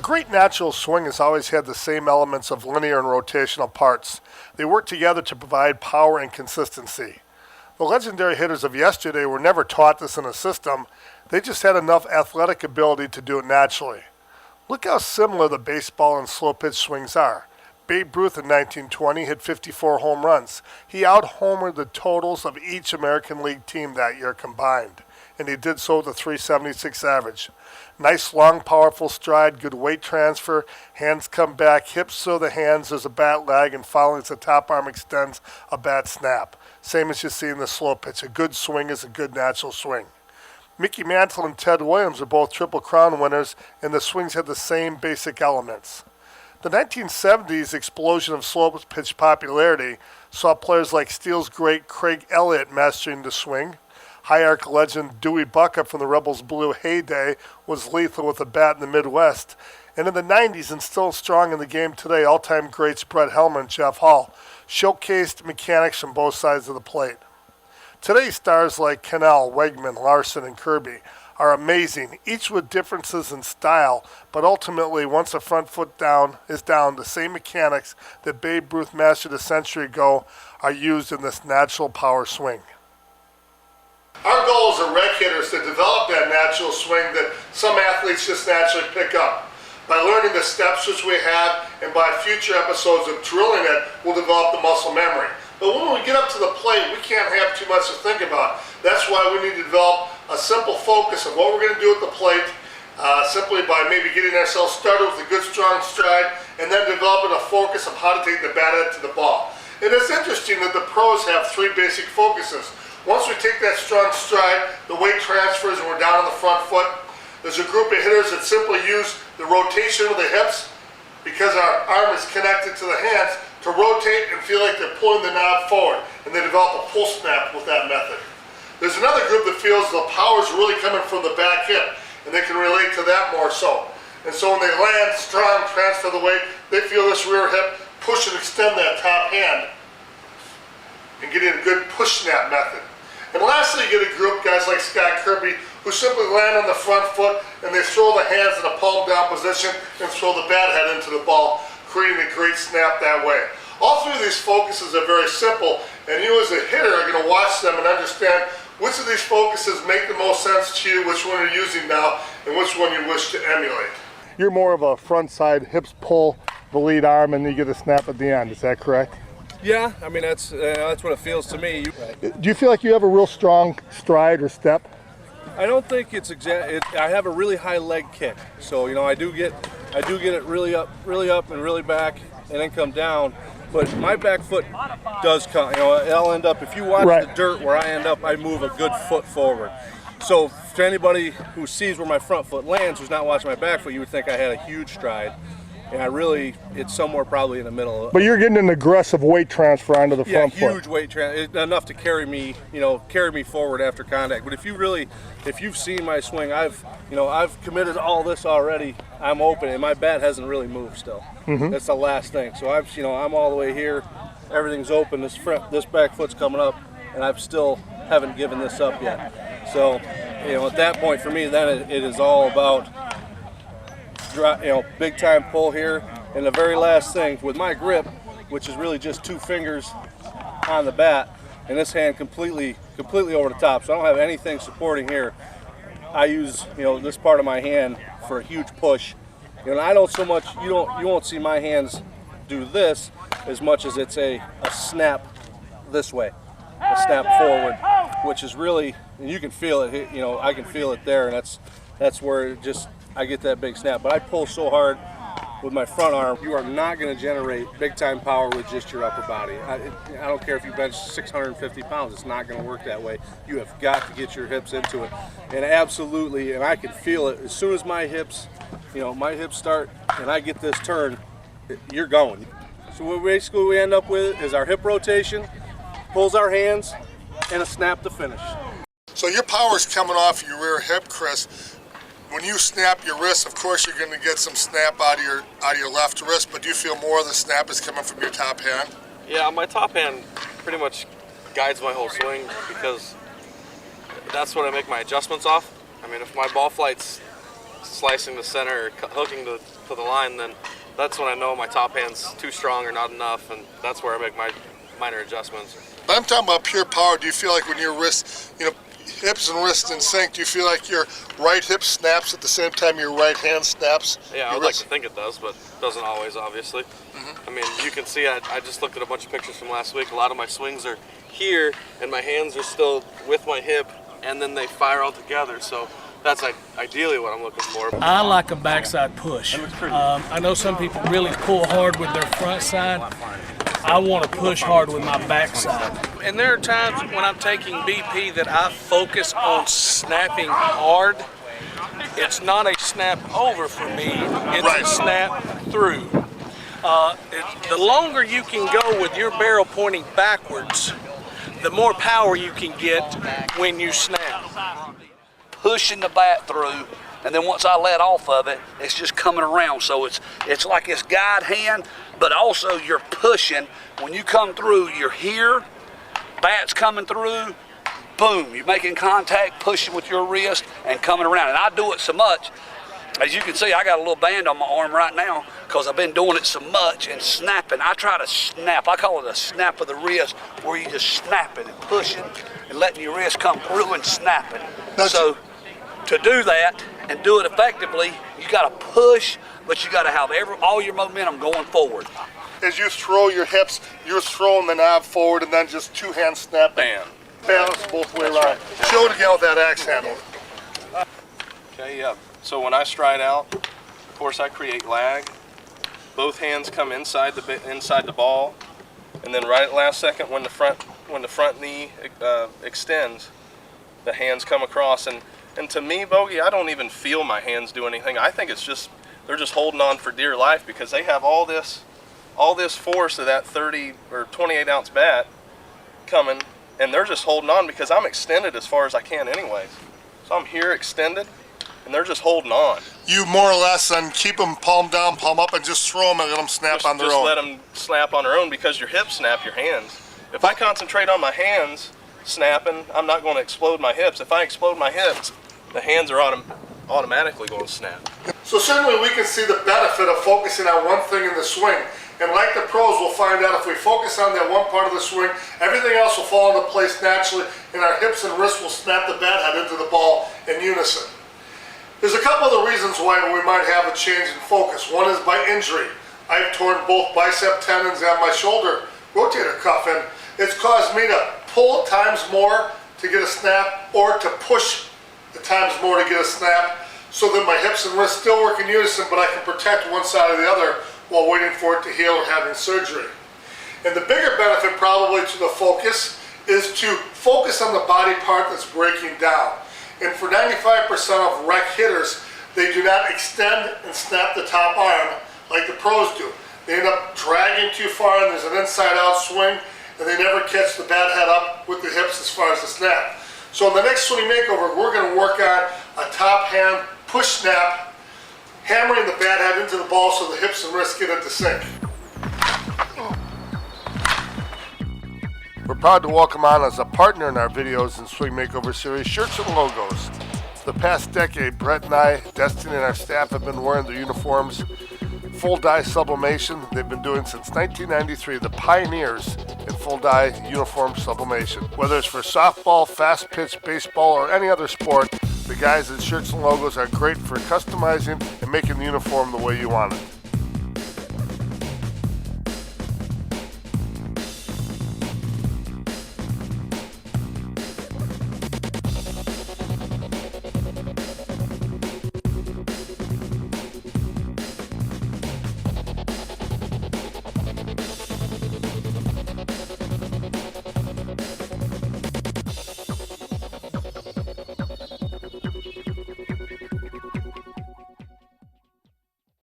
great natural swing has always had the same elements of linear and rotational parts. They work together to provide power and consistency. The legendary hitters of yesterday were never taught this in a system. They just had enough athletic ability to do it naturally. Look how similar the baseball and slow pitch swings are. Babe Ruth in 1920 hit 54 home runs. He out-homered the totals of each American League team that year combined, and he did so with a .376 average. Nice, long, powerful stride, good weight transfer, hands come back, hips so the hands, there's a bat lag, and following as the top arm extends, a bat snap. Same as you see in the slow pitch. A good swing is a good natural swing. Mantle and Ted Williams are both Triple Crown winners, and the swings had the same basic elements. The 1970s explosion of slow pitch popularity saw players like Steele's great Craig Elliott mastering the swing. High arc legend Dewey Buckup from the Rebels Blue heyday was lethal with a bat in the Midwest. And in the 90s, and still strong in the game today, all-time greats Brett Helmer and Jeff Hall showcased mechanics from both sides of the plate. Today's stars like Cannell, Wegman, Larson, and Kirby are amazing, each with differences in style, but ultimately, once the front foot is down, the same mechanics that Babe Ruth mastered a century ago are used in this natural power swing. Our goal as a rec hitter is to develop that natural swing that some athletes just naturally pick up. By learning the steps which we have, and by future episodes of drilling it, we'll develop the muscle memory. But when we get up to the plate, we can't have too much to think about. That's why we need to develop a simple focus of what we're going to do at the plate, simply by maybe getting ourselves started with a good strong stride, and then developing a focus of how to take the bat head to the ball. And it's interesting that the pros have three basic focuses. Once we take that strong stride, the weight transfers and we're down on the front foot. There's a group of hitters that simply use the rotation of the hips, because our arm is connected to the hands, to rotate and feel like they're pulling the knob forward, and they develop a pull snap with that method. There's another group that feels the power is really coming from the back hip, and they can relate to that more so. And so when they land strong, transfer the weight, they feel this rear hip push and extend that top hand and get in a good push snap method. And lastly, you get a group, guys like Scott Kirby, who simply land on the front foot and they throw the hands in a palm down position and throw the bat head into the ball, creating a great snap that way. All three of these focuses are very simple, and you as a hitter are going to watch them and understand which of these focuses make the most sense to you, which one you're using now, and which one you wish to emulate. You're more of a front side, hips pull the lead arm, and you get a snap at the end. Is that correct? Yeah, I mean that's what it feels to me. Do you feel like you have a real strong stride or step? I don't think it's exact. I have a really high leg kick, so I do get it really up and really back, and then come down. But my back foot does come. I'll end up, if you watch the dirt where I end up, I move a good foot forward. So for anybody who sees where my front foot lands, who's not watching my back foot, you would think I had a huge stride. And it's somewhere probably in the middle. But you're getting an aggressive weight transfer onto the front foot. Yeah, huge weight transfer, enough to carry me forward after contact. But if you've seen my swing, I've committed all this already. I'm open, and my bat hasn't really moved still. Mm-hmm. That's the last thing. So I'm all the way here. Everything's open. This back foot's coming up, and I still haven't given this up yet. So, at that point for me, then it is all about big time pull here. And the very last thing with my grip, which is really just two fingers on the bat, and this hand completely over the top, so I don't have anything supporting here. I use this part of my hand for a huge push. I don't so much, you won't see my hands do this as much as it's a snap this way, a snap forward, which is really, and you can feel it. I can feel it there, and that's where I get that big snap. But I pull so hard with my front arm, you are not going to generate big time power with just your upper body. I don't care if you bench 650 pounds, it's not going to work that way. You have got to get your hips into it. And absolutely, and I can feel it, as soon as my hips start and I get this turn, you're going. So what we end up with is our hip rotation, pulls our hands, and a snap to finish. So your power is coming off your rear hip, Chris. When you snap your wrist, of course you're going to get some snap out of your left wrist, but do you feel more of the snap is coming from your top hand? Yeah, my top hand pretty much guides my whole swing, because that's what I make my adjustments off. I mean, if my ball flight's slicing the center or hooking to the line, then that's when I know my top hand's too strong or not enough, and that's where I make my minor adjustments. But I'm talking about pure power. Do you feel like when your wrists, hips and wrists in sync, do you feel like your right hip snaps at the same time your right hand snaps? Yeah, I would like to think it does, but it doesn't always, obviously. I mean, you can see, I just looked at a bunch of pictures from last week. A lot of my swings are here, and my hands are still with my hip, and then they fire all together. So that's ideally what I'm looking for. I like a backside push. I know some people really pull hard with their front side. I want to push hard with my backside. And there are times when I'm taking BP that I focus on snapping hard. It's not a snap over for me, it's a snap through. The longer you can go with your barrel pointing backwards, the more power you can get when you snap. Pushing the bat through, and then once I let off of it, it's just coming around. So it's like this guide hand, but also you're pushing. When you come through, you're here, bat's coming through, boom, you're making contact, pushing with your wrist, and coming around. And I do it so much, as you can see, I got a little band on my arm right now because I've been doing it so much and snapping. I try to snap, I call it a snap of the wrist, where you just snapping and pushing and letting your wrist come through and snapping. So to do that and do it effectively, you got to push, but you got to have all your momentum going forward. As you throw your hips, you're throwing the knob forward and then just two hand snap. Bam. Balance both way around. Show it again with that axe handle. Okay, yeah. So when I stride out, of course I create lag. Both hands come inside the ball, and then right at last second when the front knee extends, the hands come across. And to me, Bogey, I don't even feel my hands do anything. I think it's just they're just holding on for dear life because they have all this force of that 30 or 28 ounce bat coming, and they're just holding on because I'm extended as far as I can anyways. So I'm here extended, and they're just holding on. You more or less then keep them palm down, palm up, and just throw them and let them snap on their own. Just let them snap on their own because your hips snap your hands. If I concentrate on my hands snapping, I'm not going to explode my hips. If I explode my hips, the hands are automatically going to snap. So certainly we can see the benefit of focusing on one thing in the swing. And like the pros, we'll find out if we focus on that one part of the swing, everything else will fall into place naturally, and our hips and wrists will snap the bat head into the ball in unison. There's a couple of the reasons why we might have a change in focus. One is by injury. I've torn both bicep tendons and my shoulder rotator cuff, and it's caused me to pull times more to get a snap or to push the times more to get a snap, so that my hips and wrists still work in unison, but I can protect one side or the other while waiting for it to heal or having surgery. And the bigger benefit probably to the focus is to focus on the body part that's breaking down. And for 95% of rec hitters, they do not extend and snap the top arm like the pros do. They end up dragging too far, and there's an inside-out swing, and they never catch the bat head up with the hips as far as the snap. So in the next swing makeover, we're going to work on a top hand push snap, hammering the bat head into the ball so the hips and wrists get into sync. We're proud to welcome on as a partner in our videos and Swing Makeover series, Shirts and Logos. For the past decade, Brett and I, Destiny and our staff have been wearing the uniforms. Full dye sublimation, they've been doing since 1993, the pioneers in full dye uniform sublimation. Whether it's for softball, fast pitch, baseball, or any other sport, the guys at Shirts and Logos are great for customizing and making the uniform the way you want it.